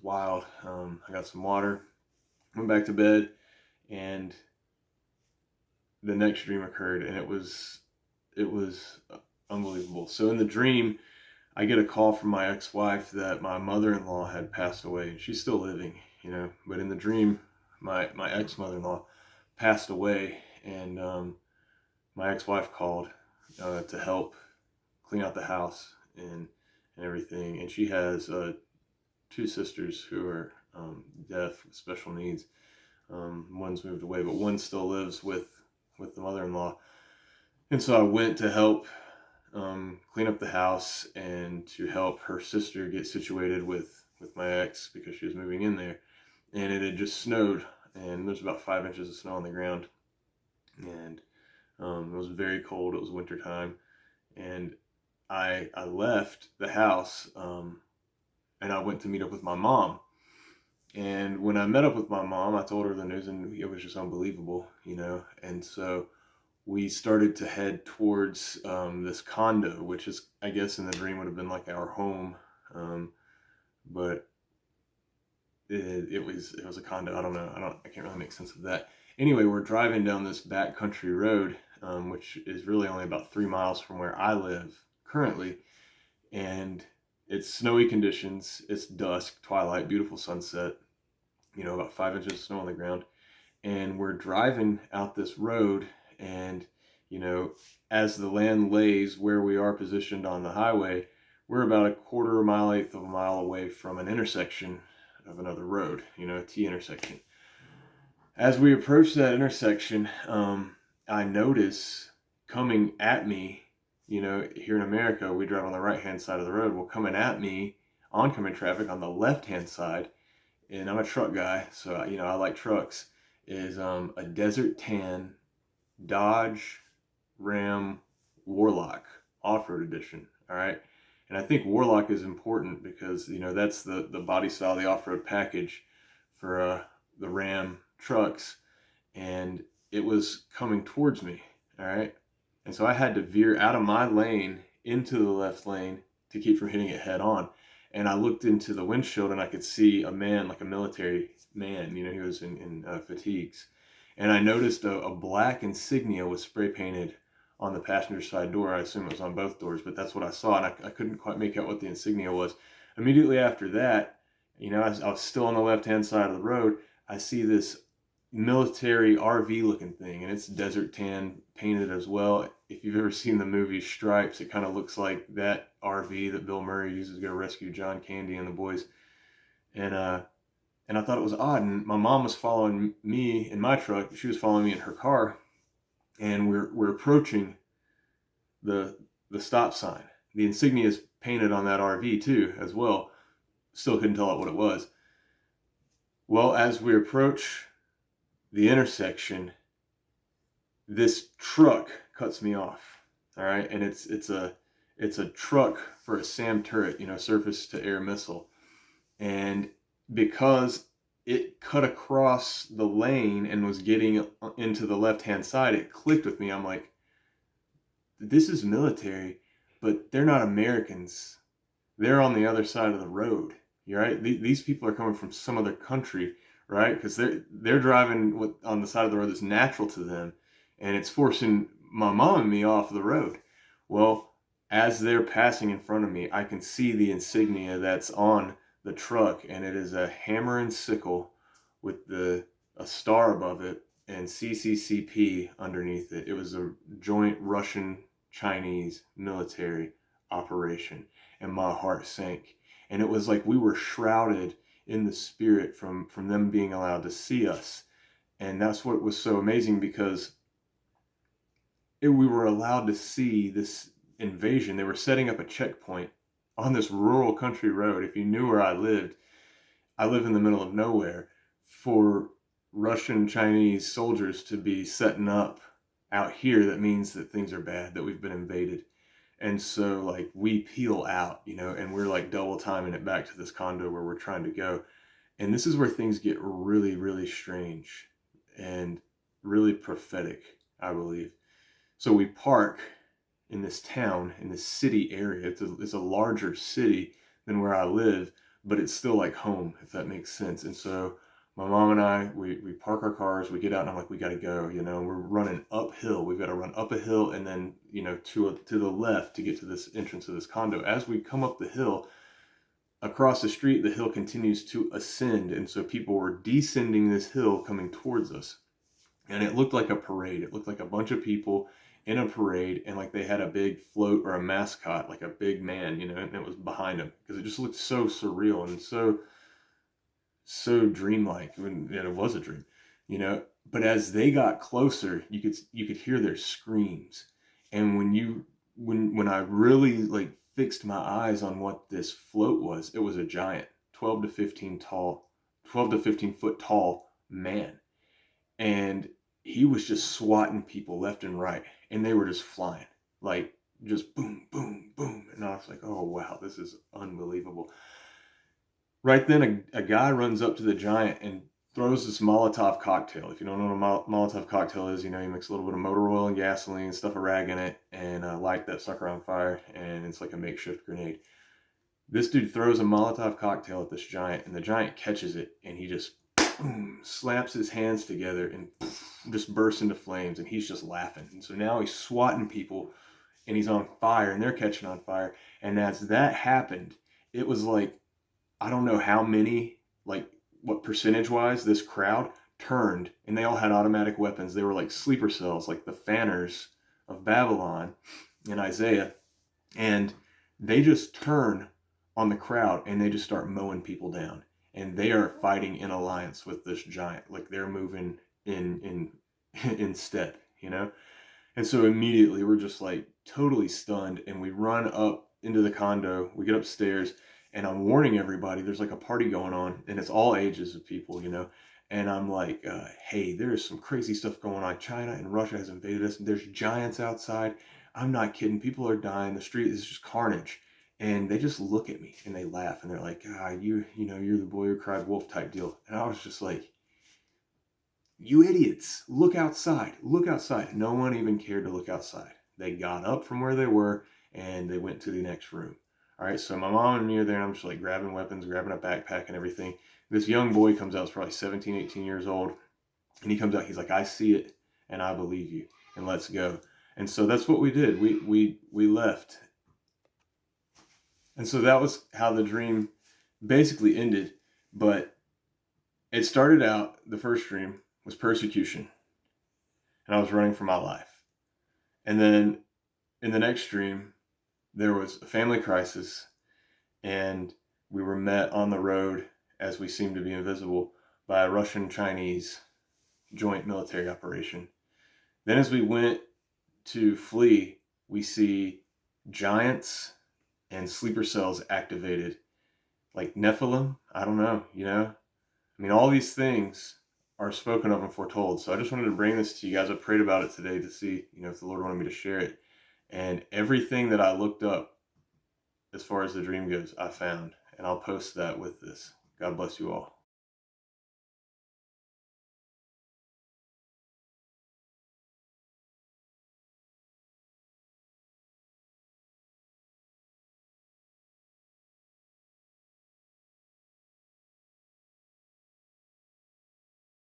wild. I got some water, went back to bed, and the next dream occurred, and it was unbelievable. So in the dream, I get a call from my ex-wife that my mother-in-law had passed away, and she's still living, But in the dream, my ex-mother-in-law passed away, and my ex-wife called to help clean out the house and everything. And she has two sisters who are deaf with special needs. One's moved away, but one still lives with the mother-in-law. And so I went to help clean up the house and to help her sister get situated with my ex because she was moving in there. And it had just snowed, and there's about 5 inches of snow on the ground. And it was very cold. It was winter time. And I left the house and I went to meet up with my mom. And when I met up with my mom, I told her the news, and it was just unbelievable, And so we started to head towards this condo, which is, I guess, in the dream would have been like our home, but it was a condo. I don't know. I can't really make sense of that. Anyway, we're driving down this backcountry road, which is really only about 3 miles from where I live currently, and it's snowy conditions. It's dusk, twilight, beautiful sunset. About 5 inches of snow on the ground, and we're driving out this road. And, as the land lays where we are positioned on the highway, we're about a quarter mile, eighth of a mile away from an intersection of another road, a T intersection. As we approach that intersection, I notice coming at me, here in America, we drive on the right-hand side of the road. Well, coming at me, oncoming traffic on the left-hand side, and I'm a truck guy, so, I like trucks, is a desert tan Dodge Ram Warlock off-road edition. All right. And I think Warlock is important because, that's the body style, the off-road package for the Ram trucks. And it was coming towards me. All right. And so I had to veer out of my lane into the left lane to keep from hitting it head on. And I looked into the windshield and I could see a man, like a military man, he was in fatigues. And I noticed a black insignia was spray painted on the passenger side door. I assume it was on both doors, but that's what I saw. And I couldn't quite make out what the insignia was. Immediately after that, I was still on the left-hand side of the road. I see this military RV looking thing, and it's desert tan painted as well. If you've ever seen the movie Stripes, it kind of looks like that RV that Bill Murray uses to go rescue John Candy and the boys. And I thought it was odd. And my mom was following me in my truck. She was following me in her car. And we're approaching the stop sign. The insignia is painted on that RV too, as well. Still couldn't tell what it was. Well, as we approach the intersection, this truck cuts me off. All right. And it's a truck for a SAM turret, surface to air missile. And because it cut across the lane and was getting into the left-hand side, it clicked with me. I'm like, this is military, but they're not Americans. They're on the other side of the road. You're right. These people are coming from some other country, right? Because they're driving on the side of the road that's natural to them, and it's forcing my mom and me off the road. Well, as they're passing in front of me, I can see the insignia that's on the truck, and it is a hammer and sickle with a star above it and CCCP underneath it. It was a joint Russian-Chinese military operation, and my heart sank. And it was like we were shrouded in the spirit from them being allowed to see us. And that's what was so amazing, because we were allowed to see this invasion. They were setting up a checkpoint on this rural country road. If you knew where I live in the middle of nowhere, for Russian Chinese soldiers to be setting up out here, that means that things are bad, that we've been invaded. And so like we peel out, and we're like double timing it back to this condo where we're trying to go. And this is where things get really, really strange and really prophetic, I believe. So we park in this town, in this city area. It's a larger city than where I live, but it's still like home, if that makes sense. And so my mom and I, we park our cars, we get out, and I'm like, we got to go, we're running uphill. We've got to run up a hill and then, to the left to get to this entrance of this condo. As we come up the hill, across the street, the hill continues to ascend. And so people were descending this hill coming towards us. And it looked like a parade. It looked like a bunch of people in a parade, and like they had a big float or a mascot, like a big man, and it was behind them, because it just looked so surreal and so dreamlike. And it was a dream. But as they got closer, you could hear their screams. And when I really like fixed my eyes on what this float was, it was a giant 12 to 15 foot tall man. And he was just swatting people left and right, and they were just flying, like just boom, boom, boom. And I was like, oh wow, this is unbelievable. Right then, a guy runs up to the giant and throws this Molotov cocktail. If you don't know what a Molotov cocktail is, you mix a little bit of motor oil and gasoline, stuff a rag in it, and light that sucker on fire, and it's like a makeshift grenade. This dude throws a Molotov cocktail at this giant, and the giant catches it, and he just boom, slaps his hands together and just bursts into flames, and he's just laughing. And so now he's swatting people, and he's on fire, and they're catching on fire. And as that happened, it was like, I don't know how many, like what percentage wise, this crowd turned, and they all had automatic weapons. They were like sleeper cells, like the fanners of Babylon in Isaiah. And they just turn on the crowd, and they just start mowing people down. And they are fighting in alliance with this giant. Like they're moving in step. And so immediately we're just like totally stunned, and we run up into the condo. We get upstairs, and I'm warning everybody there's like a party going on, and it's all ages of people, and I'm like, hey, there's some crazy stuff going on. China and Russia has invaded us. There's giants outside. I'm not kidding. People are dying. The street is just carnage. And they just look at me and they laugh, and they're like, you're the boy who cried wolf type deal. And I was just like, you idiots, look outside. Look outside. No one even cared to look outside. They got up from where they were, and they went to the next room. All right, so my mom and me are there, and I'm just like grabbing weapons, grabbing a backpack and everything. This young boy comes out, he's probably 17, 18 years old. And he comes out, he's like, I see it, and I believe you, and let's go. And so that's what we did. We left. And so that was how the dream basically ended. But it started out, the first dream was persecution. And I was running for my life. And then in the next dream, there was a family crisis. And we were met on the road, as we seemed to be invisible, by a Russian-Chinese joint military operation. Then as we went to flee, we see giants and sleeper cells activated, like Nephilim. I don't know, I mean, all these things are spoken of and foretold. So I just wanted to bring this to you guys. I prayed about it today to see, if the Lord wanted me to share it. And everything that I looked up as far as the dream goes, I found. And I'll post that with this. God bless you all.